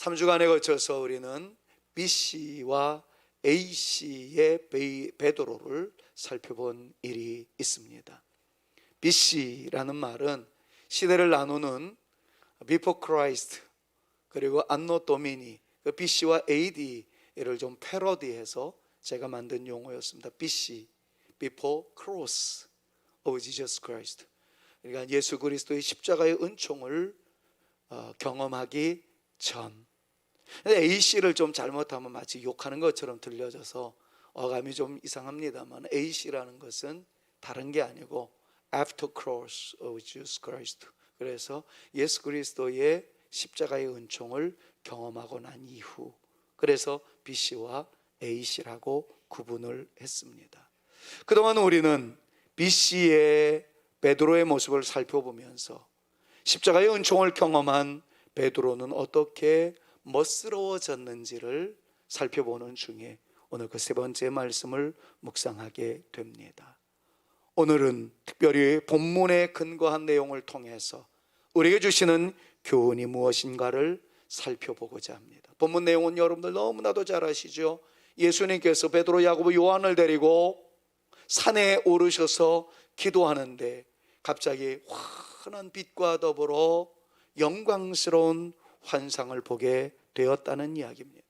3주간에 거쳐서 우리는 BC와 AC의 베드로를 살펴본 일이 있습니다. BC라는 말은 시대를 나누는 Before Christ 그리고 Anno Domini, 그 BC와 AD를 좀 패러디해서 제가 만든 용어였습니다. BC, Before Cross of Jesus Christ. 그러니까 예수 그리스도의 십자가의 은총을 경험하기 전. 근데 AC를 좀 잘못하면 마치 욕하는 것처럼 들려져서 어감이 좀 이상합니다만, AC라는 것은 다른 게 아니고 After Cross of Jesus Christ. 그래서 예수 그리스도의 십자가의 은총을 경험하고 난 이후, 그래서 BC와 AC라고 구분을 했습니다. 그동안 우리는 BC의 베드로의 모습을 살펴보면서 십자가의 은총을 경험한 베드로는 어떻게 멋스러워졌는지를 살펴보는 중에 오늘 그 세 번째 말씀을 묵상하게 됩니다. 오늘은 특별히 본문에 근거한 내용을 통해서 우리에게 주시는 교훈이 무엇인가를 살펴보고자 합니다. 본문 내용은 여러분들 너무나도 잘 아시죠? 예수님께서 베드로, 야고보, 요한을 데리고 산에 오르셔서 기도하는데 갑자기 환한 빛과 더불어 영광스러운 환상을 보게 되었다는 이야기입니다.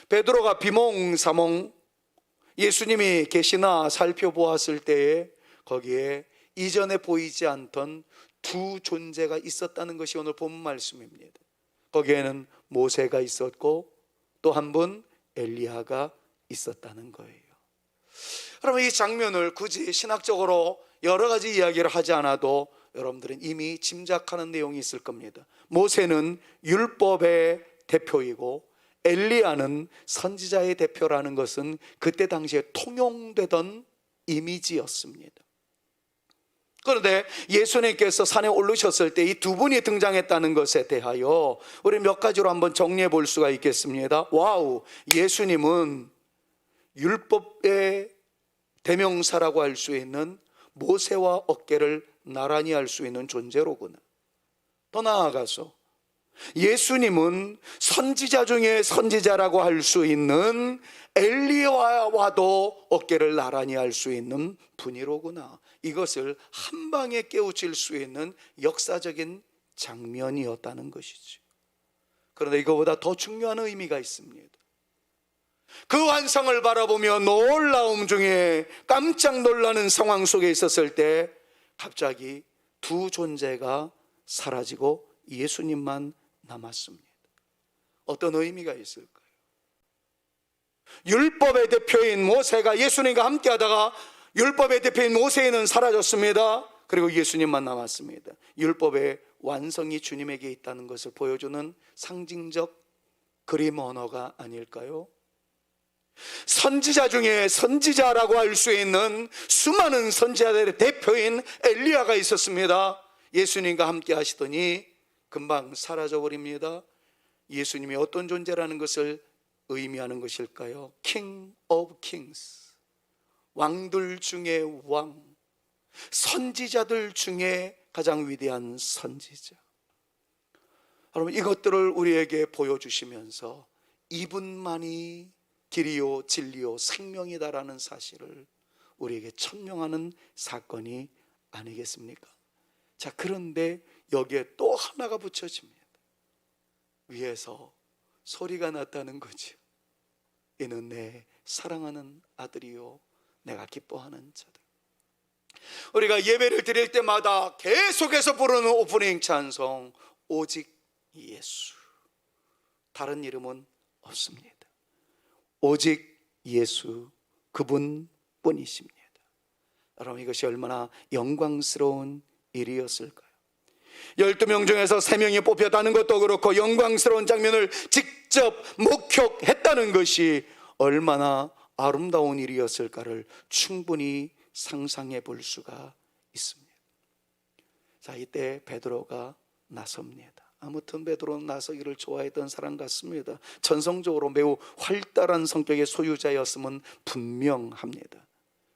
베드로가 비몽사몽 예수님이 계시나 살펴보았을 때에 거기에 이전에 보이지 않던 두 존재가 있었다는 것이 오늘 본문 말씀입니다. 거기에는 모세가 있었고 또 한 분 엘리야가 있었다는 거예요. 여러분, 이 장면을 굳이 신학적으로 여러 가지 이야기를 하지 않아도 여러분들은 이미 짐작하는 내용이 있을 겁니다. 모세는 율법의 대표이고 엘리야는 선지자의 대표라는 것은 그때 당시에 통용되던 이미지였습니다. 그런데 예수님께서 산에 오르셨을 때 이 두 분이 등장했다는 것에 대하여 우리 몇 가지로 한번 정리해 볼 수가 있겠습니다. 와우, 예수님은 율법의 대명사라고 할 수 있는 모세와 어깨를 나란히 할 수 있는 존재로구나. 더 나아가서 예수님은 선지자 중에 선지자라고 할 수 있는 엘리야와도 어깨를 나란히 할 수 있는 분이로구나. 이것을 한 방에 깨우칠 수 있는 역사적인 장면이었다는 것이죠. 그런데 이거보다 더 중요한 의미가 있습니다. 그 환상을 바라보며 놀라움 중에 깜짝 놀라는 상황 속에 있었을 때 갑자기 두 존재가 사라지고 예수님만 남았습니다. 어떤 의미가 있을까요? 율법의 대표인 모세가 예수님과 함께 하다가 율법의 대표인 모세는 사라졌습니다. 그리고 예수님만 남았습니다. 율법의 완성이 주님에게 있다는 것을 보여주는 상징적 그림 언어가 아닐까요? 선지자 중에 선지자라고 할 수 있는 수많은 선지자들의 대표인 엘리야가 있었습니다. 예수님과 함께 하시더니 금방 사라져버립니다. 예수님이 어떤 존재라는 것을 의미하는 것일까요? King of Kings, 왕들 중에 왕, 선지자들 중에 가장 위대한 선지자. 여러분, 이것들을 우리에게 보여주시면서 이분만이 길이요 진리요 생명이다라는 사실을 우리에게 천명하는 사건이 아니겠습니까? 자, 그런데 여기에 또 하나가 붙여집니다. 위에서 소리가 났다는 거죠. 이는 내 사랑하는 아들이요 내가 기뻐하는 자들. 우리가 예배를 드릴 때마다 계속해서 부르는 오프닝 찬송, 오직 예수. 다른 이름은 없습니다. 오직 예수, 그분뿐이십니다. 여러분, 이것이 얼마나 영광스러운 일이었을까요? 12명 중에서 3명이 뽑혔다는 것도 그렇고 영광스러운 장면을 직접 목격했다는 것이 얼마나 아름다운 일이었을까를 충분히 상상해 볼 수가 있습니다. 자, 이때 베드로가 나섭니다. 아무튼 베드로는 나서기를 좋아했던 사람 같습니다. 전성적으로 매우 활달한 성격의 소유자였음은 분명합니다.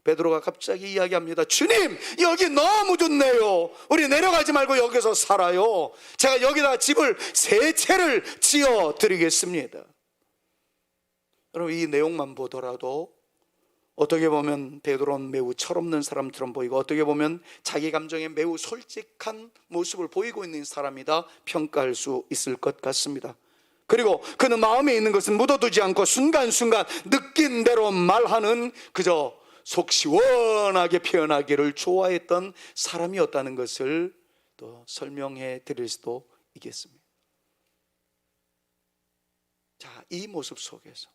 베드로가 갑자기 이야기합니다. 주님, 여기 너무 좋네요. 우리 내려가지 말고 여기서 살아요. 제가 여기다 집을 3채를 지어 드리겠습니다. 여러분, 이 내용만 보더라도 어떻게 보면 베드로는 매우 철없는 사람처럼 보이고, 어떻게 보면 자기 감정에 매우 솔직한 모습을 보이고 있는 사람이다 평가할 수 있을 것 같습니다. 그리고 그는 마음에 있는 것은 묻어두지 않고 순간순간 느낀 대로 말하는, 그저 속 시원하게 표현하기를 좋아했던 사람이었다는 것을 또 설명해 드릴 수도 있겠습니다. 자, 이 모습 속에서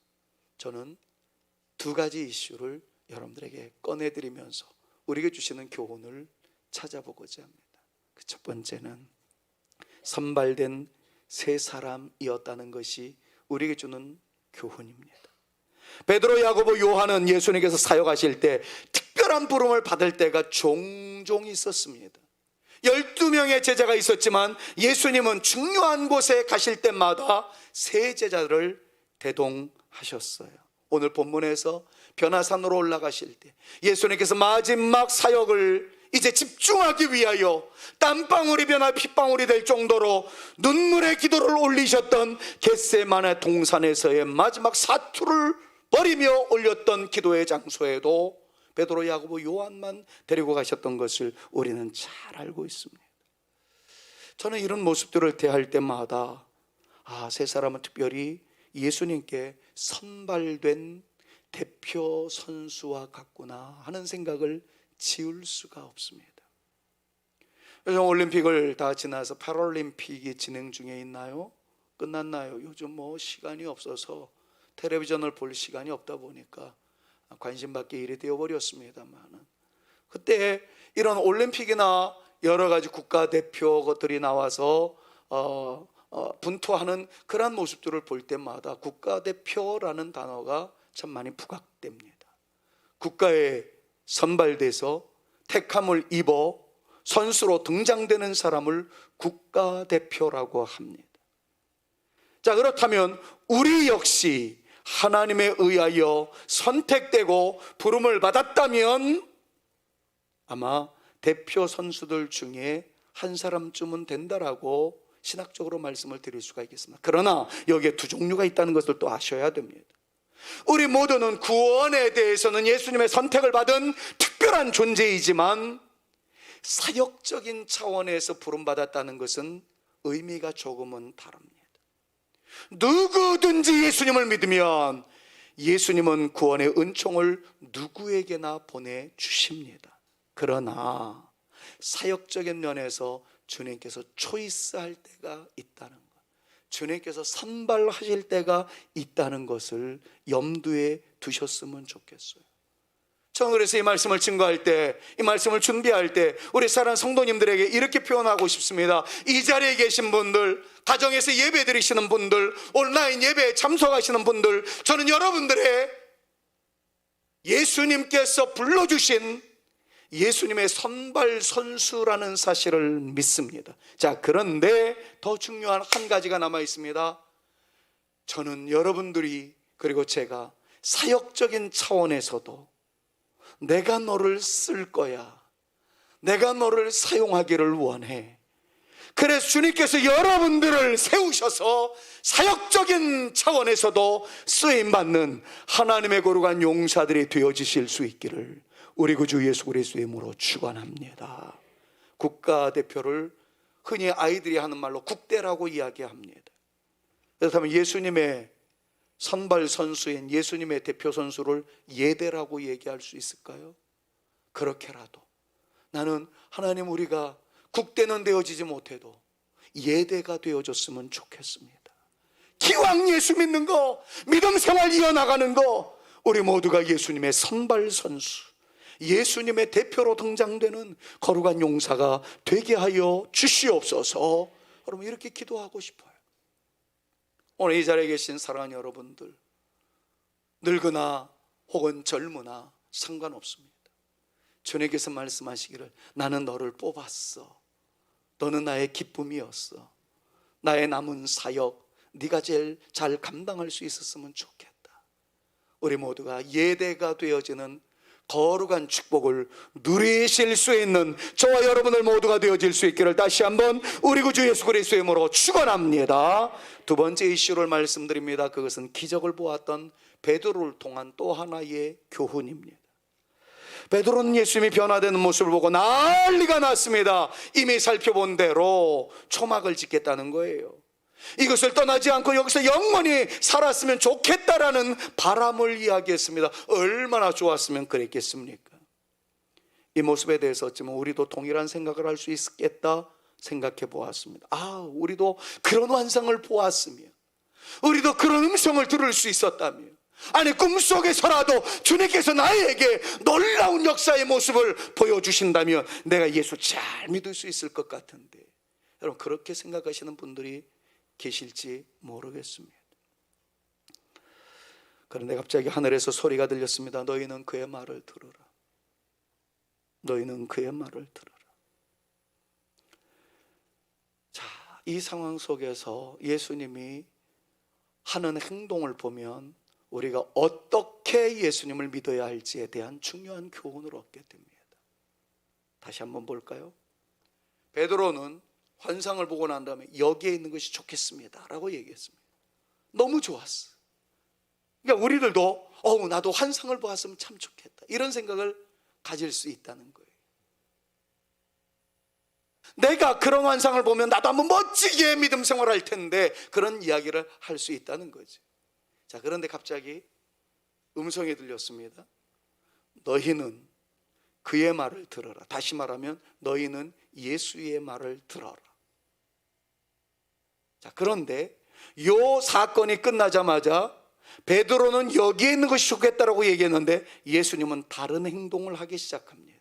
저는 2가지 이슈를 여러분들에게 꺼내드리면서 우리에게 주시는 교훈을 찾아보고자 합니다. 그 첫 번째는 선발된 세 사람이었다는 것이 우리에게 주는 교훈입니다. 베드로, 야고보, 요한은 예수님께서 사역하실 때 특별한 부름을 받을 때가 종종 있었습니다. 12명의 제자가 있었지만 예수님은 중요한 곳에 가실 때마다 3 제자를 대동하셨어요. 오늘 본문에서 변화산으로 올라가실 때 예수님께서 마지막 사역을 이제 집중하기 위하여 땀방울이 변화 핏방울이 될 정도로 눈물의 기도를 올리셨던 겟세마네 동산에서의 마지막 사투를 벌이며 올렸던 기도의 장소에도 베드로, 야고보, 요한만 데리고 가셨던 것을 우리는 잘 알고 있습니다. 저는 이런 모습들을 대할 때마다 3 사람은 특별히 예수님께 선발된 대표 선수와 같구나 하는 생각을 지울 수가 없습니다. 요즘 올림픽을 다 지나서 패럴림픽이 진행 중에 있나요? 끝났나요? 요즘 시간이 없어서 텔레비전을 볼 시간이 없다 보니까 관심 받기 일이 되어버렸습니다만, 그때 이런 올림픽이나 여러 가지 국가대표 것들이 나와서 분투하는 그런 모습들을 볼 때마다 국가대표라는 단어가 참 많이 부각됩니다. 국가에 선발돼서 택함을 입어 선수로 등장되는 사람을 국가대표라고 합니다. 자, 그렇다면 우리 역시 하나님에 의하여 선택되고 부름을 받았다면 아마 대표 선수들 중에 한 사람쯤은 된다라고 신학적으로 말씀을 드릴 수가 있겠습니다. 그러나 여기에 2 종류가 있다는 것을 또 아셔야 됩니다. 우리 모두는 구원에 대해서는 예수님의 선택을 받은 특별한 존재이지만 사역적인 차원에서 부름받았다는 것은 의미가 조금은 다릅니다. 누구든지 예수님을 믿으면 예수님은 구원의 은총을 누구에게나 보내주십니다. 그러나 사역적인 면에서 주님께서 초이스할 때가 있다는 것, 주님께서 선발하실 때가 있다는 것을 염두에 두셨으면 좋겠어요. 저는 그래서 이 말씀을 증거할 때, 이 말씀을 준비할 때 우리 사랑하는 성도님들에게 이렇게 표현하고 싶습니다. 이 자리에 계신 분들, 가정에서 예배 드리시는 분들, 온라인 예배에 참석하시는 분들, 저는 여러분들의 예수님께서 불러주신 예수님의 선발 선수라는 사실을 믿습니다. 자, 그런데 더 중요한 한 가지가 남아 있습니다. 저는 여러분들이, 그리고 제가 사역적인 차원에서도 내가 너를 쓸 거야, 내가 너를 사용하기를 원해. 그래서 주님께서 여러분들을 세우셔서 사역적인 차원에서도 쓰임받는 하나님의 거룩한 용사들이 되어지실 수 있기를 우리 구주 예수 그리스도의 이름으로 축원합니다. 국가대표를 흔히 아이들이 하는 말로 국대라고 이야기합니다. 그렇다면 예수님의 선발 선수인 예수님의 대표 선수를 예대라고 얘기할 수 있을까요? 그렇게라도 나는 하나님, 우리가 국대는 되어지지 못해도 예대가 되어졌으면 좋겠습니다. 기왕 예수 믿는 거, 믿음 생활 이어나가는 거, 우리 모두가 예수님의 선발 선수, 예수님의 대표로 등장되는 거룩한 용사가 되게 하여 주시옵소서. 여러분, 이렇게 기도하고 싶어요. 오늘 이 자리에 계신 사랑하는 여러분들, 늙으나 혹은 젊으나 상관없습니다. 주님께서 말씀하시기를 나는 너를 뽑았어, 너는 나의 기쁨이었어, 나의 남은 사역 네가 제일 잘 감당할 수 있었으면 좋겠다. 우리 모두가 예대가 되어지는 거룩한 축복을 누리실 수 있는 저와 여러분들 모두가 되어질 수 있기를 다시 한번 우리 구주 예수 그리스도의 이름으로 축원합니다. 두 번째 이슈를 말씀드립니다. 그것은 기적을 보았던 베드로를 통한 또 하나의 교훈입니다. 베드로는 예수님이 변화되는 모습을 보고 난리가 났습니다. 이미 살펴본 대로 초막을 짓겠다는 거예요. 이것을 떠나지 않고 여기서 영원히 살았으면 좋겠다라는 바람을 이야기했습니다. 얼마나 좋았으면 그랬겠습니까? 이 모습에 대해서 어쩌면 우리도 동일한 생각을 할 수 있겠다 생각해 보았습니다. 우리도 그런 환상을 보았으며, 우리도 그런 음성을 들을 수 있었다며, 아니 꿈속에서라도 주님께서 나에게 놀라운 역사의 모습을 보여주신다면 내가 예수 잘 믿을 수 있을 것 같은데, 여러분 그렇게 생각하시는 분들이 계실지 모르겠습니다. 그런데 갑자기 하늘에서 소리가 들렸습니다. 너희는 그의 말을 들으라. 너희는 그의 말을 들으라. 자, 이 상황 속에서 예수님이 하는 행동을 보면 우리가 어떻게 예수님을 믿어야 할지에 대한 중요한 교훈을 얻게 됩니다. 다시 한번 볼까요? 베드로는 환상을 보고 난 다음에 여기에 있는 것이 좋겠습니다 라고 얘기했습니다. 너무 좋았어. 그러니까 우리들도 나도 환상을 보았으면 참 좋겠다, 이런 생각을 가질 수 있다는 거예요. 내가 그런 환상을 보면 나도 한번 멋지게 믿음 생활할 텐데, 그런 이야기를 할 수 있다는 거지. 자, 그런데 갑자기 음성이 들렸습니다. 너희는 그의 말을 들어라. 다시 말하면 너희는 예수의 말을 들어라. 자, 그런데 이 사건이 끝나자마자 베드로는 여기에 있는 것이 좋겠다라고 얘기했는데 예수님은 다른 행동을 하기 시작합니다.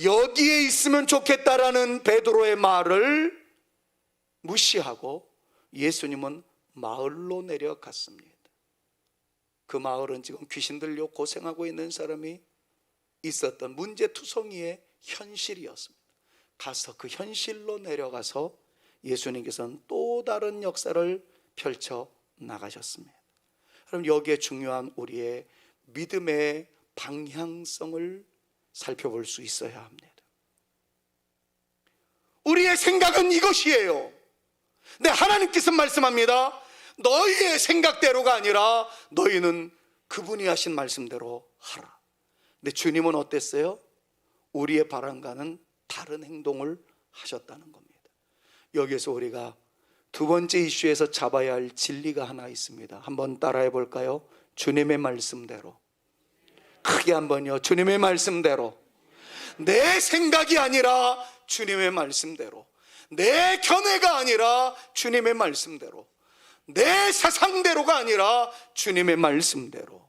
여기에 있으면 좋겠다라는 베드로의 말을 무시하고 예수님은 마을로 내려갔습니다. 그 마을은 지금 귀신 들려 고생하고 있는 사람이 있었던 문제투성이의 현실이었습니다. 가서 그 현실로 내려가서 예수님께서는 또 다른 역사를 펼쳐 나가셨습니다. 그럼 여기에 중요한 우리의 믿음의 방향성을 살펴볼 수 있어야 합니다. 우리의 생각은 이것이에요. 근데 하나님께서 말씀합니다. 너희의 생각대로가 아니라 너희는 그분이 하신 말씀대로 하라. 근데 주님은 어땠어요? 우리의 바람과는 다른 행동을 하셨다는 겁니다. 여기에서 우리가 두 번째 이슈에서 잡아야 할 진리가 하나 있습니다. 한번 따라해 볼까요? 주님의 말씀대로. 크게 한번요. 주님의 말씀대로. 내 생각이 아니라 주님의 말씀대로, 내 견해가 아니라 주님의 말씀대로, 내 사상대로가 아니라 주님의 말씀대로.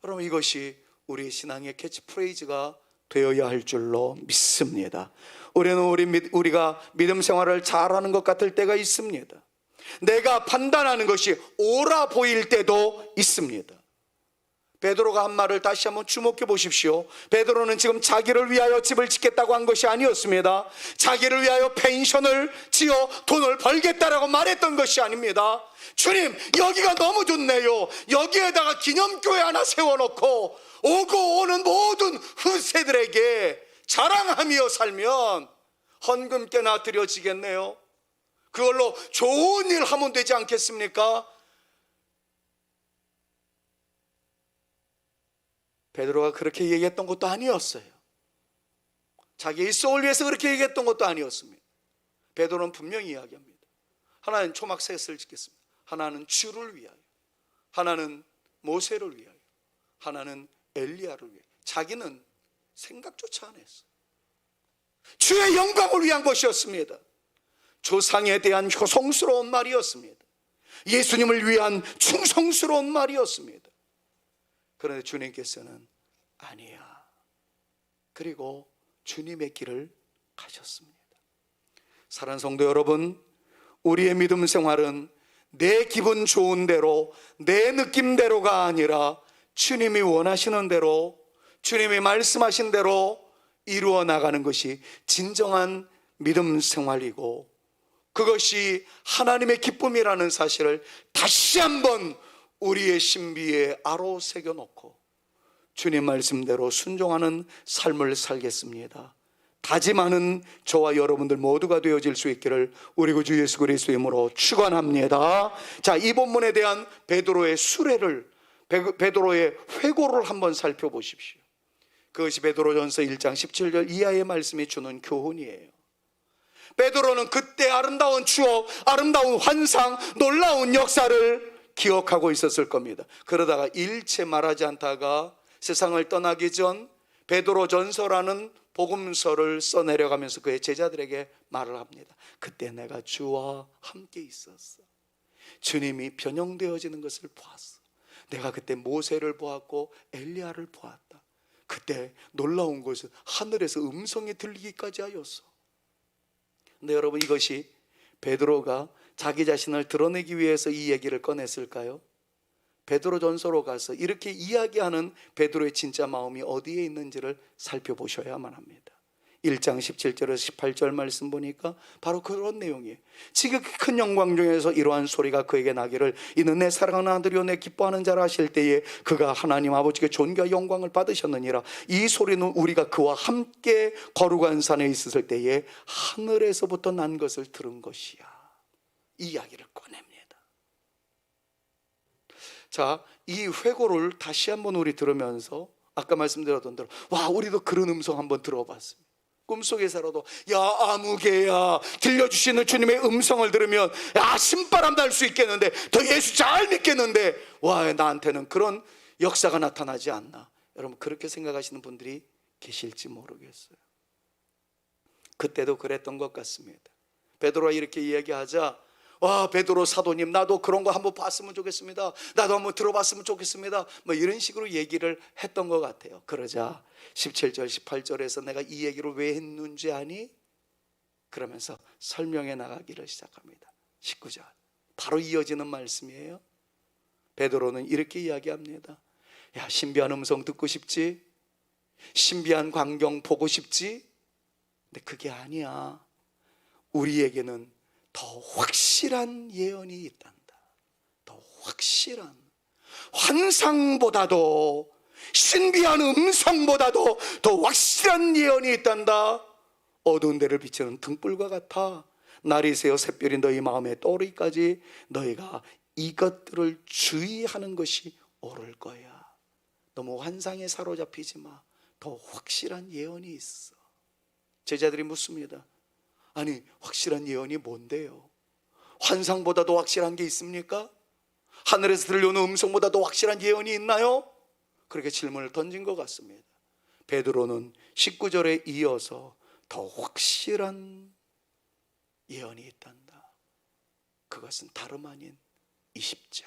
여러분, 이것이 우리 신앙의 캐치프레이즈가 되어야 할 줄로 믿습니다. 우리가 믿음 생활을 잘하는 것 같을 때가 있습니다. 내가 판단하는 것이 옳아 보일 때도 있습니다. 베드로가 한 말을 다시 한번 주목해 보십시오. 베드로는 지금 자기를 위하여 집을 짓겠다고 한 것이 아니었습니다. 자기를 위하여 펜션을 지어 돈을 벌겠다라고 말했던 것이 아닙니다. 주님, 여기가 너무 좋네요. 여기에다가 기념교회 하나 세워놓고 오고 오는 모든 후세들에게 자랑하며 살면 헌금께나 드려지겠네요. 그걸로 좋은 일 하면 되지 않겠습니까? 베드로가 그렇게 얘기했던 것도 아니었어요. 자기의 소울 위해서 그렇게 얘기했던 것도 아니었습니다. 베드로는 분명히 이야기합니다. 하나는 초막셋을 짓겠습니다. 하나는 주를 위하여, 하나는 모세를 위하여, 하나는 엘리야를 위하여. 자기는 생각조차 안 했어요. 주의 영광을 위한 것이었습니다. 조상에 대한 효성스러운 말이었습니다. 예수님을 위한 충성스러운 말이었습니다. 그런데 주님께서는 아니야. 그리고 주님의 길을 가셨습니다. 사랑하는 성도 여러분, 우리의 믿음 생활은 내 기분 좋은 대로, 내 느낌대로가 아니라 주님이 원하시는 대로, 주님이 말씀하신 대로 이루어 나가는 것이 진정한 믿음 생활이고, 그것이 하나님의 기쁨이라는 사실을 다시 한번 우리의 신비에 아로 새겨놓고 주님 말씀대로 순종하는 삶을 살겠습니다. 다짐하는 저와 여러분들 모두가 되어질 수 있기를 우리 구주 예수 그리스도의 이름으로 축원합니다. 자, 이 본문에 대한 베드로의 수레를, 베드로의 회고를 한번 살펴보십시오. 그것이 베드로전서 1장 17절 이하의 말씀이 주는 교훈이에요. 베드로는 그때 아름다운 추억, 아름다운 환상, 놀라운 역사를 기억하고 있었을 겁니다. 그러다가 일체 말하지 않다가 세상을 떠나기 전 베드로전서라는 복음서를 써내려가면서 그의 제자들에게 말을 합니다. 그때 내가 주와 함께 있었어. 주님이 변형되어지는 것을 보았어. 내가 그때 모세를 보았고 엘리야를 보았다. 그때 놀라운 것은 하늘에서 음성이 들리기까지 하였어. 근데 여러분, 이것이 베드로가 자기 자신을 드러내기 위해서 이 얘기를 꺼냈을까요? 베드로전서로 가서 이렇게 이야기하는 베드로의 진짜 마음이 어디에 있는지를 살펴보셔야만 합니다. 1장 17절에서 18절 말씀 보니까 바로 그런 내용이에요. 지극히 큰 영광 중에서 이러한 소리가 그에게 나기를 이는 내 사랑하는 아들이요 내 기뻐하는 자라 하실 때에 그가 하나님 아버지께 존귀와 영광을 받으셨느니라. 이 소리는 우리가 그와 함께 거룩한 산에 있었을 때에 하늘에서부터 난 것을 들은 것이야. 이 이야기를 꺼냅니다. 자, 이 회고를 다시 한번 우리 들으면서 아까 말씀드렸던 대로 와, 우리도 그런 음성 한번 들어봤습니다. 꿈속에서라도 야, 아무개야 들려주시는 주님의 음성을 들으면 야, 신바람 날 수 있겠는데, 더 예수 잘 믿겠는데, 와, 나한테는 그런 역사가 나타나지 않나. 여러분, 그렇게 생각하시는 분들이 계실지 모르겠어요. 그때도 그랬던 것 같습니다. 베드로가 이렇게 이야기하자 와, 베드로 사도님, 나도 그런 거 한번 봤으면 좋겠습니다. 나도 한번 들어봤으면 좋겠습니다. 뭐 이런 식으로 얘기를 했던 것 같아요. 그러자 17절 18절에서 내가 이 얘기를 왜 했는지 아니? 그러면서 설명해 나가기를 시작합니다. 19절 바로 이어지는 말씀이에요. 베드로는 이렇게 이야기합니다. 야, 신비한 음성 듣고 싶지? 신비한 광경 보고 싶지? 근데 그게 아니야. 우리에게는 더 확실한 예언이 있단다. 더 확실한, 환상보다도 신비한 음성보다도 더 확실한 예언이 있단다. 어두운 데를 비추는 등불과 같아 날이 새어 샛별이 너희 마음에 떠오르기까지 너희가 이것들을 주의하는 것이 옳을 거야. 너무 환상에 사로잡히지 마. 더 확실한 예언이 있어. 제자들이 묻습니다. 아니, 확실한 예언이 뭔데요? 환상보다도 확실한 게 있습니까? 하늘에서 들려오는 음성보다도 확실한 예언이 있나요? 그렇게 질문을 던진 것 같습니다. 베드로는 19절에 이어서 더 확실한 예언이 있단다. 그것은 다름 아닌 20절,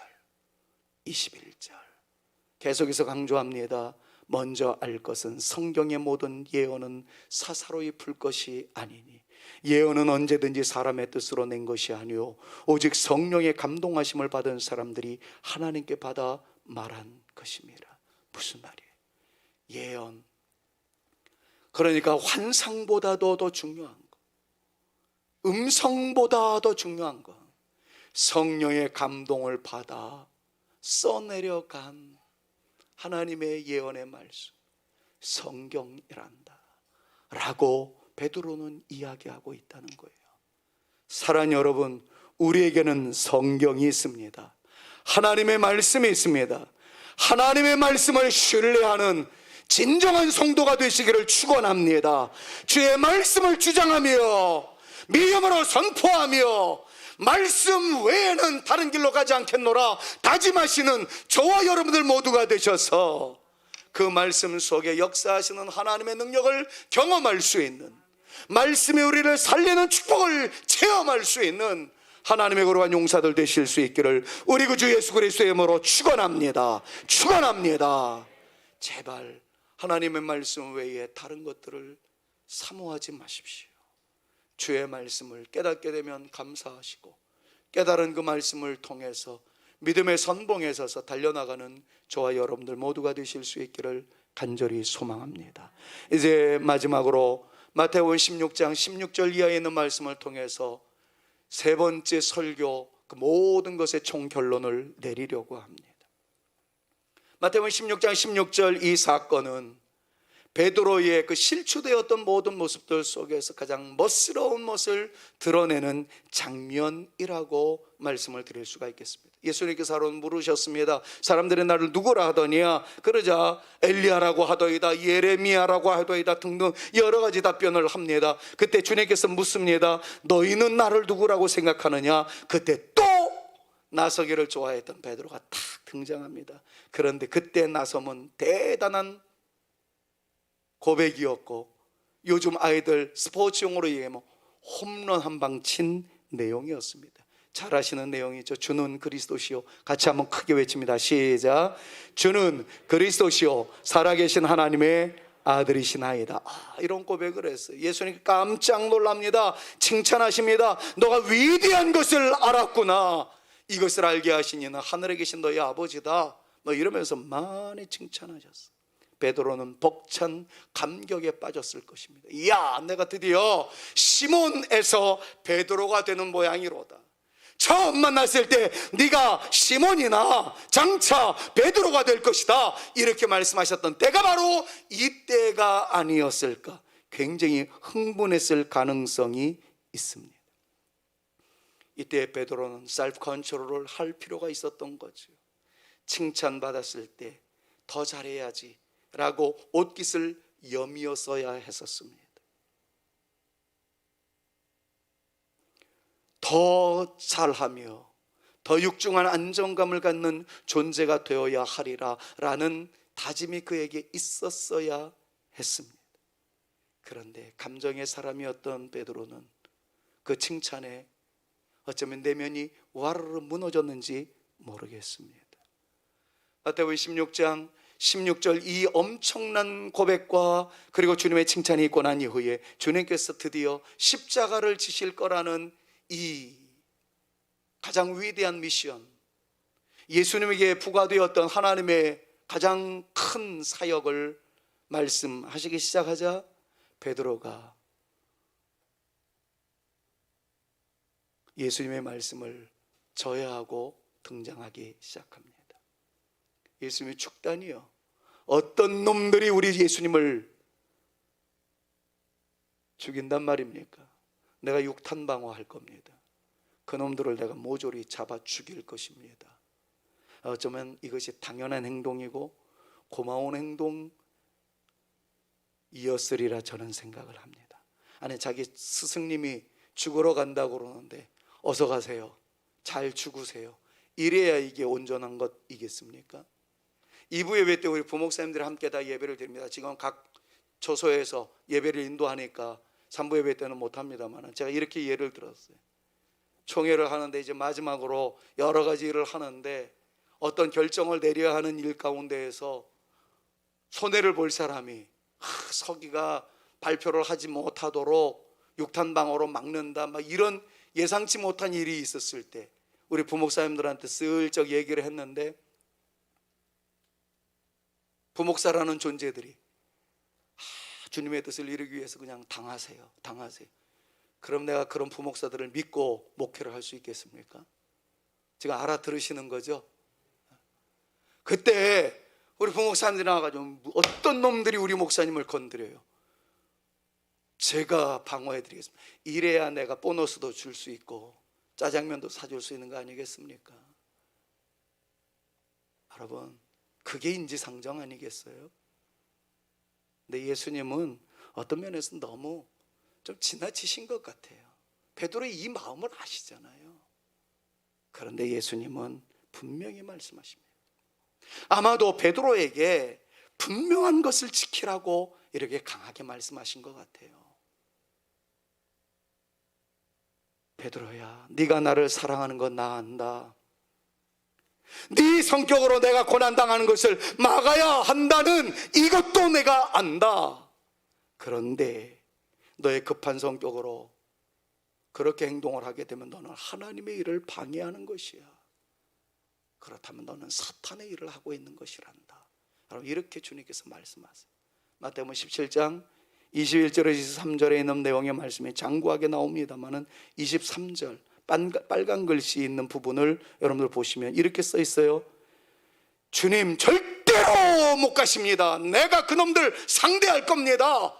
21절 계속해서 강조합니다. 먼저 알 것은 성경의 모든 예언은 사사로이 풀 것이 아니니 예언은 언제든지 사람의 뜻으로 낸 것이 아니오 오직 성령의 감동하심을 받은 사람들이 하나님께 받아 말한 것임이라. 무슨 말이에요? 예언, 그러니까 환상보다도 더 중요한 거, 음성보다 더 중요한 거, 성령의 감동을 받아 써내려간 하나님의 예언의 말씀, 성경이란다 라고 베드로는 이야기하고 있다는 거예요. 사랑하는 여러분, 우리에게는 성경이 있습니다. 하나님의 말씀이 있습니다. 하나님의 말씀을 신뢰하는 진정한 성도가 되시기를 축원합니다. 주의 말씀을 주장하며 믿음으로 선포하며 말씀 외에는 다른 길로 가지 않겠노라 다짐하시는 저와 여러분들 모두가 되셔서 그 말씀 속에 역사하시는 하나님의 능력을 경험할 수 있는, 말씀이 우리를 살리는 축복을 체험할 수 있는 하나님의 거룩한 용사들 되실 수 있기를 우리 구주 예수 그리스도의 이름으로 축원합니다. 축원합니다. 제발 하나님의 말씀 외에 다른 것들을 사모하지 마십시오. 주의 말씀을 깨닫게 되면 감사하시고 깨달은 그 말씀을 통해서 믿음의 선봉에 서서 달려나가는 저와 여러분들 모두가 되실 수 있기를 간절히 소망합니다. 이제 마지막으로 마태복음 16장 16절 이하에 있는 말씀을 통해서 세 번째 설교, 그 모든 것의 총결론을 내리려고 합니다. 마태복음 16장 16절 이 사건은 베드로의 그 실추되었던 모든 모습들 속에서 가장 멋스러운 모습을 드러내는 장면이라고 말씀을 드릴 수가 있겠습니다. 예수님께서 하루 물으셨습니다. 사람들이 나를 누구라 하더냐? 그러자 엘리야라고 하더이다, 예레미야라고 하더이다 등등 여러 가지 답변을 합니다. 그때 주님께서 묻습니다. 너희는 나를 누구라고 생각하느냐? 그때 또 나서기를 좋아했던 베드로가 탁 등장합니다. 그런데 그때 나섬은 대단한 고백이었고, 요즘 아이들 스포츠용어로 얘기하면 홈런 한 방 친 내용이었습니다. 잘 아시는 내용이죠. 주는 그리스도시요. 같이 한번 크게 외칩니다. 시작. 주는 그리스도시요 살아계신 하나님의 아들이시나이다. 이런 고백을 했어요. 예수님 깜짝 놀랍니다. 칭찬하십니다. 너가 위대한 것을 알았구나. 이것을 알게 하신 이는 하늘에 계신 너희 아버지다. 뭐 이러면서 많이 칭찬하셨어. 베드로는 벅찬 감격에 빠졌을 것입니다. 이야, 내가 드디어 시몬에서 베드로가 되는 모양이로다. 처음 만났을 때 네가 시몬이나 장차 베드로가 될 것이다, 이렇게 말씀하셨던 때가 바로 이때가 아니었을까. 굉장히 흥분했을 가능성이 있습니다. 이때 베드로는 셀프 컨트롤을 할 필요가 있었던 거죠. 칭찬받았을 때 더 잘해야지 라고 옷깃을 여미었어야 했었습니다. 더 잘하며 더 육중한 안정감을 갖는 존재가 되어야 하리라 라는 다짐이 그에게 있었어야 했습니다. 그런데 감정의 사람이었던 베드로는 그 칭찬에 어쩌면 내면이 와르르 무너졌는지 모르겠습니다. 마태복음 16장 16절 이 엄청난 고백과 그리고 주님의 칭찬이 있고 난 이후에 주님께서 드디어 십자가를 지실 거라는 이 가장 위대한 미션, 예수님에게 부과되었던 하나님의 가장 큰 사역을 말씀하시기 시작하자 베드로가 예수님의 말씀을 저해하고 등장하기 시작합니다. 예수님의 축단이요, 어떤 놈들이 우리 예수님을 죽인단 말입니까? 내가 육탄방어할 겁니다. 그 놈들을 내가 모조리 잡아 죽일 것입니다. 어쩌면 이것이 당연한 행동이고 고마운 행동이었으리라 저는 생각을 합니다. 아니, 자기 스승님이 죽으러 간다고 그러는데 어서 가세요, 잘 죽으세요, 이래야 이게 온전한 것이겠습니까? 2부 예배 때 우리 부목사님들이 함께 다 예배를 드립니다. 지금 각 처소에서 예배를 인도하니까 3부 예배 때는 못합니다만 제가 이렇게 예를 들었어요. 총회를 하는데 이제 마지막으로 여러 가지 일을 하는데 어떤 결정을 내려야 하는 일 가운데에서 손해를 볼 사람이 서기가 발표를 하지 못하도록 육탄방어로 막는다, 막 이런 예상치 못한 일이 있었을 때 우리 부목사님들한테 슬쩍 얘기를 했는데, 부목사라는 존재들이 주님의 뜻을 이루기 위해서 그냥 당하세요. 그럼 내가 그런 부목사들을 믿고 목회를 할 수 있겠습니까? 지금 알아들으시는 거죠? 그때 우리 부목사님들이 나와가지고 어떤 놈들이 우리 목사님을 건드려요, 제가 방어해드리겠습니다. 이래야 내가 보너스도 줄 수 있고 짜장면도 사줄 수 있는 거 아니겠습니까? 여러분, 그게 인지상정 아니겠어요? 근데 예수님은 어떤 면에서 너무 좀 지나치신 것 같아요. 베드로의 이 마음을 아시잖아요. 그런데 예수님은 분명히 말씀하십니다. 아마도 베드로에게 분명한 것을 지키라고 이렇게 강하게 말씀하신 것 같아요. 베드로야, 네가 나를 사랑하는 건 나 안다. 네 성격으로 내가 고난당하는 것을 막아야 한다는 이것도 내가 안다. 그런데 너의 급한 성격으로 그렇게 행동을 하게 되면 너는 하나님의 일을 방해하는 것이야. 그렇다면 너는 사탄의 일을 하고 있는 것이란다. 여러분, 이렇게 주님께서 말씀하세요. 마태복음 17장 21절에서 23절에 있는 내용의 말씀이 장구하게 나옵니다만은 23절 빨간 글씨 있는 부분을 여러분들 보시면 이렇게 써 있어요. 주님 절대로 못 가십니다. 내가 그놈들 상대할 겁니다.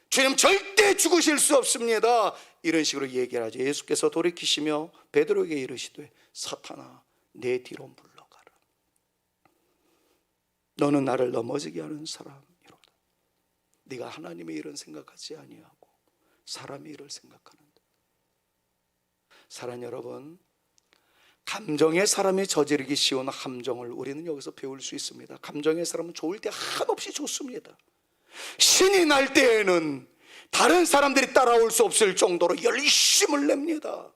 주님 절대 죽으실 수 없습니다. 이런 식으로 얘기를 하죠. 예수께서 돌이키시며 베드로에게 이르시되 사탄아 내 뒤로 물러가라. 너는 나를 넘어지게 하는 사람이로다. 네가 하나님의 일은 생각하지 아니하고 사람의 일을 생각하는다. 사랑 여러분, 감정의 사람이 저지르기 쉬운 함정을 우리는 여기서 배울 수 있습니다. 감정의 사람은 좋을 때 한없이 좋습니다. 신이 날 때에는 다른 사람들이 따라올 수 없을 정도로 열심을 냅니다.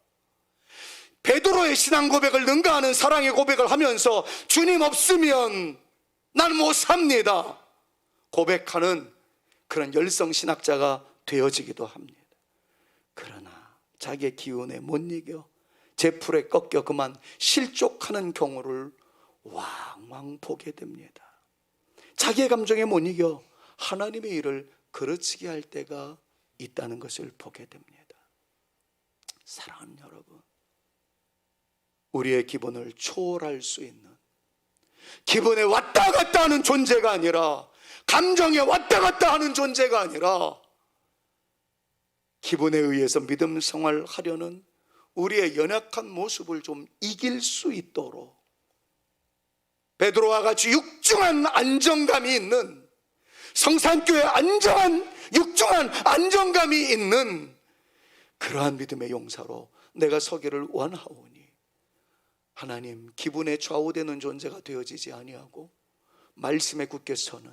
베드로의 신앙 고백을 능가하는 사랑의 고백을 하면서 주님 없으면 난 못 삽니다 고백하는 그런 열성신학자가 되어지기도 합니다. 그러나 자기의 기운에 못 이겨 제풀에 꺾여 그만 실족하는 경우를 왕왕 보게 됩니다. 자기의 감정에 못 이겨 하나님의 일을 그르치게 할 때가 있다는 것을 보게 됩니다. 사랑하는 여러분, 우리의 기분을 초월할 수 있는, 기분에 왔다 갔다 하는 존재가 아니라, 감정에 왔다 갔다 하는 존재가 아니라, 기분에 의해서 믿음 생활하려는 우리의 연약한 모습을 좀 이길 수 있도록 베드로와 같이 육중한 안정감이 있는, 성산교회 육중한 안정감이 있는 그러한 믿음의 용사로 내가 서기를 원하오니 하나님, 기분에 좌우되는 존재가 되어지지 아니하고 말씀에 굳게 서는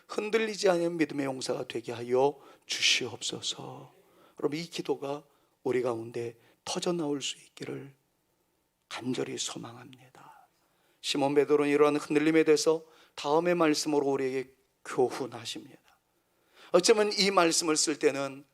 흔들리지 않는 믿음의 용사가 되게 하여 주시옵소서. 여러분, 이 기도가 우리 가운데 터져나올 수 있기를 간절히 소망합니다. 시몬 베드로는 이러한 흔들림에 대해서 다음의 말씀으로 우리에게 교훈하십니다. 어쩌면 이 말씀을 쓸 때는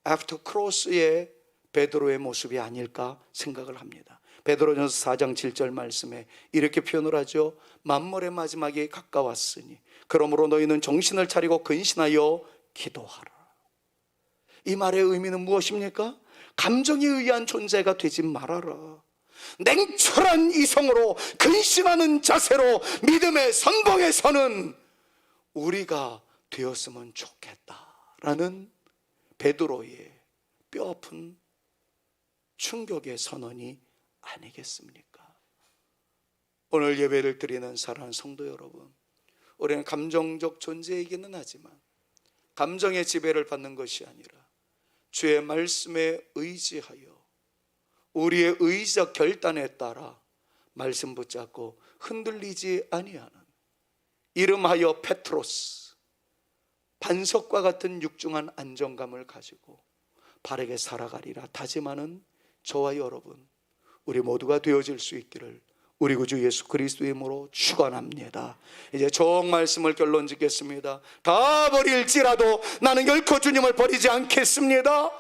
애프터 크로스의 베드로의 모습이 아닐까 생각을 합니다. 베드로전서 4장 7절 말씀에 이렇게 표현을 하죠. 만물의 마지막이 가까웠으니 그러므로 너희는 정신을 차리고 근신하여 기도하라. 이 말의 의미는 무엇입니까? 감정에 의한 존재가 되지 말아라. 냉철한 이성으로 근신하는 자세로 믿음의 선봉에 서는 우리가 되었으면 좋겠다라는 베드로의 뼈아픈 충격의 선언이 아니겠습니까? 오늘 예배를 드리는 사랑하는 성도 여러분, 우리는 감정적 존재이기는 하지만 감정의 지배를 받는 것이 아니라 주의 말씀에 의지하여 우리의 의지적 결단에 따라 말씀 붙잡고 흔들리지 아니하는, 이름하여 페트로스, 반석과 같은 육중한 안정감을 가지고 바르게 살아가리라 다짐하는 저와 여러분, 우리 모두가 되어질 수 있기를 우리 구주 예수 그리스도의 이름으로 축원합니다. 이제 정 말씀을 결론 짓겠습니다. 다 버릴지라도 나는 결코 주님을 버리지 않겠습니다.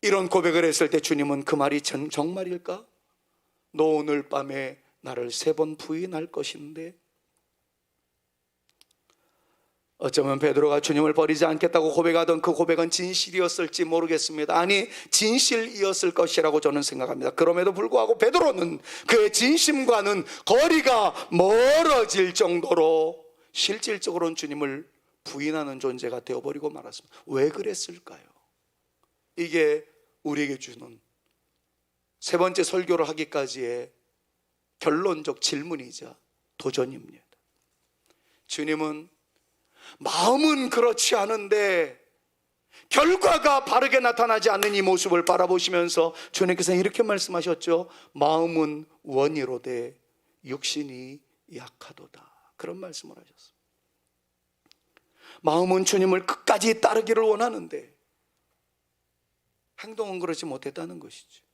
이런 고백을 했을 때 주님은 그 말이 정말일까? 너 오늘 밤에 나를 3번 부인할 것인데, 어쩌면 베드로가 주님을 버리지 않겠다고 고백하던 그 고백은 진실이었을지 모르겠습니다. 아니, 진실이었을 것이라고 저는 생각합니다. 그럼에도 불구하고 베드로는 그의 진심과는 거리가 멀어질 정도로 실질적으로는 주님을 부인하는 존재가 되어버리고 말았습니다. 왜 그랬을까요? 이게 우리에게 주는 3번째 설교를 하기까지의 결론적 질문이자 도전입니다. 주님은 마음은 그렇지 않은데 결과가 바르게 나타나지 않는 이 모습을 바라보시면서 주님께서 이렇게 말씀하셨죠. 마음은 원이로되 육신이 약하도다. 그런 말씀을 하셨습니다. 마음은 주님을 끝까지 따르기를 원하는데 행동은 그렇지 못했다는 것이죠.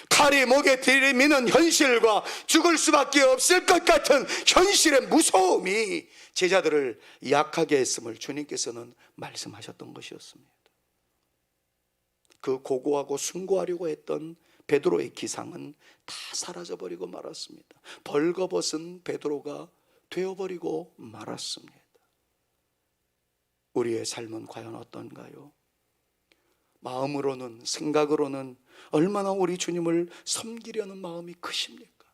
칼이 목에 들이미는 현실과 죽을 수밖에 없을 것 같은 현실의 무서움이 제자들을 약하게 했음을 주님께서는 말씀하셨던 것이었습니다. 그 고고하고 숭고하려고 했던 베드로의 기상은 다 사라져버리고 말았습니다. 벌거벗은 베드로가 되어버리고 말았습니다. 우리의 삶은 과연 어떤가요? 마음으로는, 생각으로는 얼마나 우리 주님을 섬기려는 마음이 크십니까?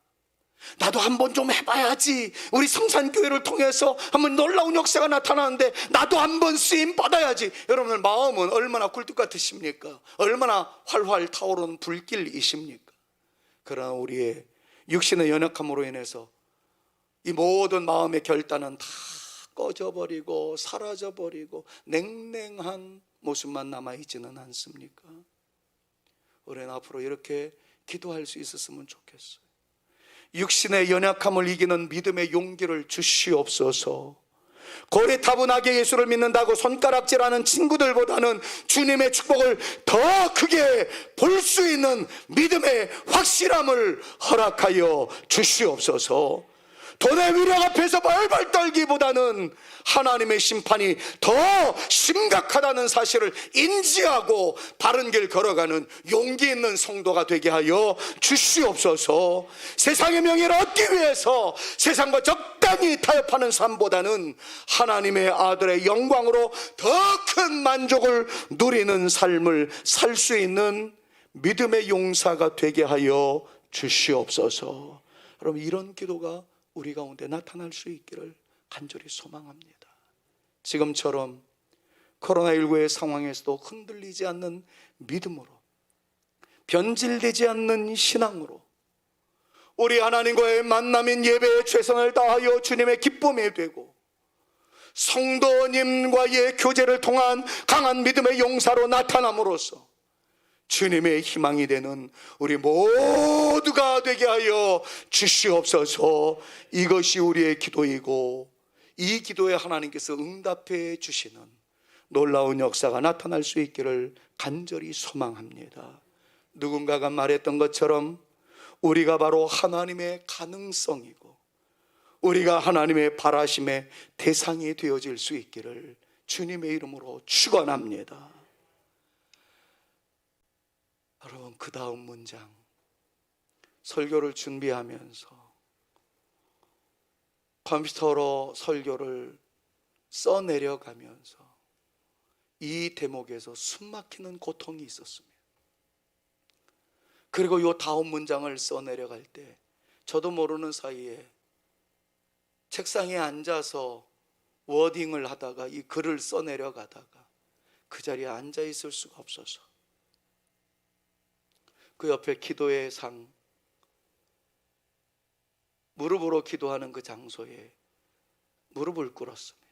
나도 한번 좀 해봐야지. 우리 성산교회를 통해서 한번 놀라운 역사가 나타나는데 나도 한번 쓰임 받아야지. 여러분들 마음은 얼마나 굴뚝 같으십니까? 얼마나 활활 타오르는 불길이십니까? 그러나 우리의 육신의 연약함으로 인해서 이 모든 마음의 결단은 다 꺼져버리고 사라져버리고 냉랭한 모습만 남아있지는 않습니까? 우리는 앞으로 이렇게 기도할 수 있었으면 좋겠어요. 육신의 연약함을 이기는 믿음의 용기를 주시옵소서. 고리타분하게 예수를 믿는다고 손가락질하는 친구들보다는 주님의 축복을 더 크게 볼 수 있는 믿음의 확실함을 허락하여 주시옵소서. 돈의 위력 앞에서 발발 떨기보다는 하나님의 심판이 더 심각하다는 사실을 인지하고 바른 길 걸어가는 용기 있는 성도가 되게 하여 주시옵소서. 세상의 명예를 얻기 위해서 세상과 적당히 타협하는 삶보다는 하나님의 아들의 영광으로 더 큰 만족을 누리는 삶을 살 수 있는 믿음의 용사가 되게 하여 주시옵소서. 여러분, 이런 기도가 우리 가운데 나타날 수 있기를 간절히 소망합니다. 지금처럼 코로나19의 상황에서도 흔들리지 않는 믿음으로, 변질되지 않는 신앙으로 우리 하나님과의 만남인 예배에 최선을 다하여 주님의 기쁨이 되고 성도님과의 교제를 통한 강한 믿음의 용사로 나타남으로써 주님의 희망이 되는 우리 모두가 되게 하여 주시옵소서. 이것이 우리의 기도이고 이 기도에 하나님께서 응답해 주시는 놀라운 역사가 나타날 수 있기를 간절히 소망합니다. 누군가가 말했던 것처럼 우리가 바로 하나님의 가능성이고 우리가 하나님의 바라심의 대상이 되어질 수 있기를 주님의 이름으로 축원합니다. 여러분, 그 다음 문장, 설교를 준비하면서 컴퓨터로 설교를 써내려가면서 이 대목에서 숨막히는 고통이 있었습니다. 그리고 이 다음 문장을 써내려갈 때 저도 모르는 사이에 책상에 앉아서 워딩을 하다가 이 글을 써내려가다가 그 자리에 앉아 있을 수가 없어서 그 옆에 기도의 상, 무릎으로 기도하는 그 장소에 무릎을 꿇었습니다.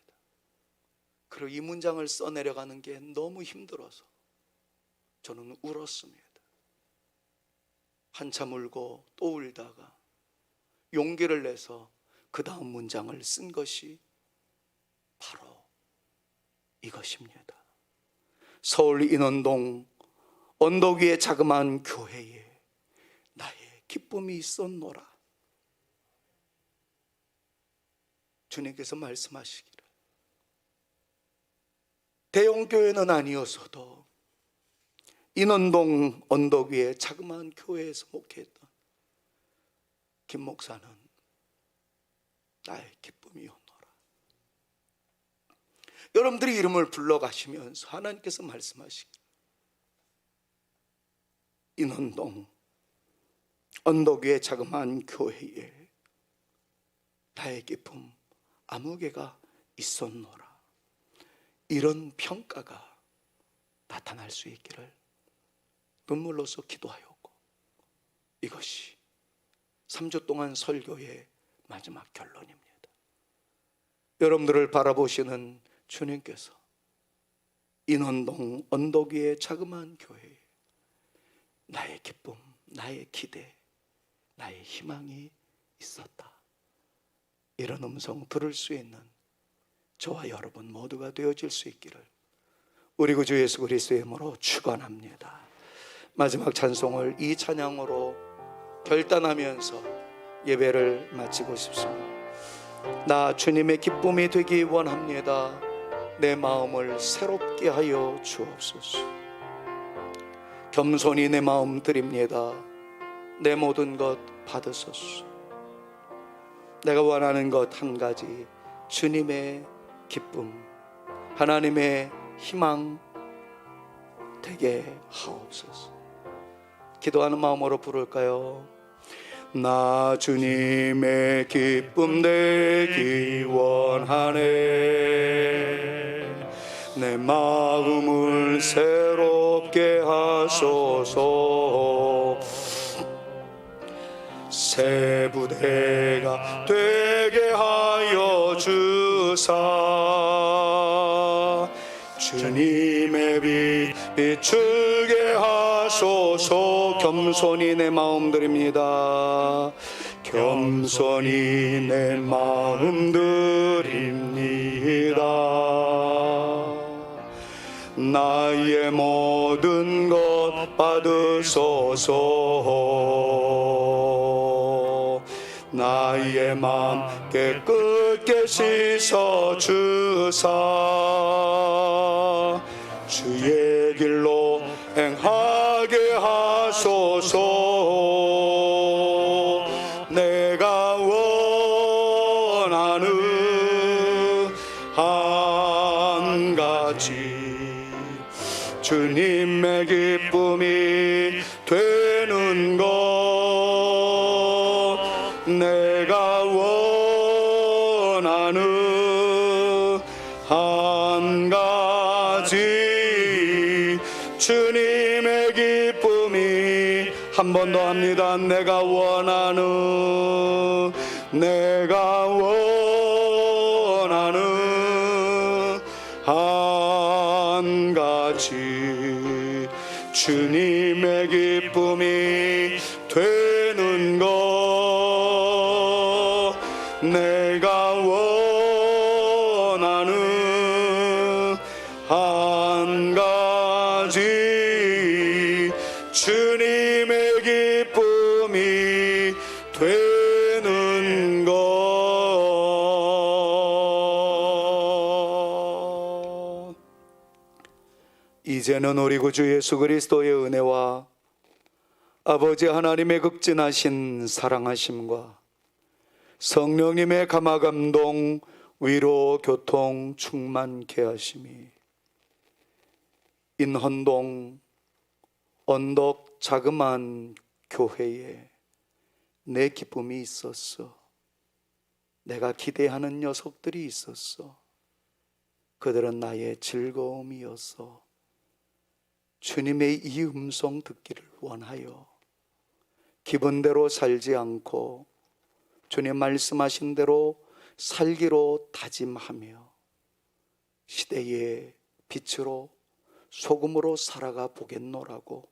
그리고 이 문장을 써내려가는 게 너무 힘들어서 저는 울었습니다. 한참 울고 또 울다가 용기를 내서 그 다음 문장을 쓴 것이 바로 이것입니다. 서울 인원동 언덕 위의 자그마한 교회에 나의 기쁨이 있었노라. 주님께서 말씀하시기를 대형교회는 아니었어도 인원동 언덕 위에 자그마한 교회에서 목회했던 김 목사는 나의 기쁨이었노라. 여러분들이 이름을 불러가시면서 하나님께서 말씀하시기를 인원동 언덕 위에 자그마한 교회에 나의 기쁨 아무 개가 있었노라. 이런 평가가 나타날 수 있기를 눈물로써 기도하였고 이것이 3주 동안 설교의 마지막 결론입니다. 여러분들을 바라보시는 주님께서 인원동 언덕 위의 자그마한 교회에 나의 기쁨, 나의 기대, 나의 희망이 있었다. 이런 음성 들을 수 있는 저와 여러분 모두가 되어질 수 있기를 우리 구주 예수 그리스도의 이름으로 축원합니다. 마지막 찬송을 이 찬양으로 결단하면서 예배를 마치고 싶습니다. 나 주님의 기쁨이 되기 원합니다. 내 마음을 새롭게 하여 주옵소서. 겸손히 내 마음 드립니다. 내 모든 것 받으소서. 내가 원하는 것 한 가지, 주님의 기쁨, 하나님의 희망 되게 하옵소서. 기도하는 마음으로 부를까요? 나 주님의 기쁨 되기 원하네. 내 마음을 새롭게 하소서. 새 부대가 되게 하여 주사 주님의 빛 비추게 하소서. 겸손히 내 마음 드립니다. 겸손히 내 마음 드립니다. 나의 모든 것 받으소서. 나의 맘 깨끗게 씻어 주사 주의 길로 행하게 하소서. 내가 원하는 한 가지 주님의 기쁨이 되는 것. 내가 원하는 한 가지 주님의 기쁨이. 한 번 더 합니다. 내가 원하는 한 가지 주님의 기쁨이 되는 것. 내가 원하는 한 가지 주님의 기쁨이 되는 것. 이제는 우리 구주 예수 그리스도의 은혜와 아버지 하나님의 극진하신 사랑하심과 성령님의 감화감동 위로 교통 충만케 하심이 인헌동 언덕 자그마한 교회에 내 기쁨이 있었어. 내가 기대하는 녀석들이 있었어. 그들은 나의 즐거움이었어. 주님의 이 음성 듣기를 원하여 기분대로 살지 않고 주님 말씀하신 대로 살기로 다짐하며 시대의 빛으로 소금으로 살아가 보겠노라고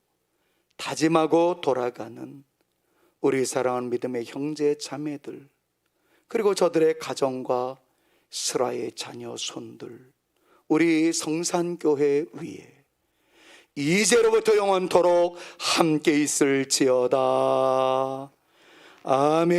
다짐하고 돌아가는 우리 사랑하는 믿음의 형제 자매들, 그리고 저들의 가정과 스라의 자녀 손들, 우리 성산교회 위에 이제로부터 영원토록 함께 있을지어다. 아멘.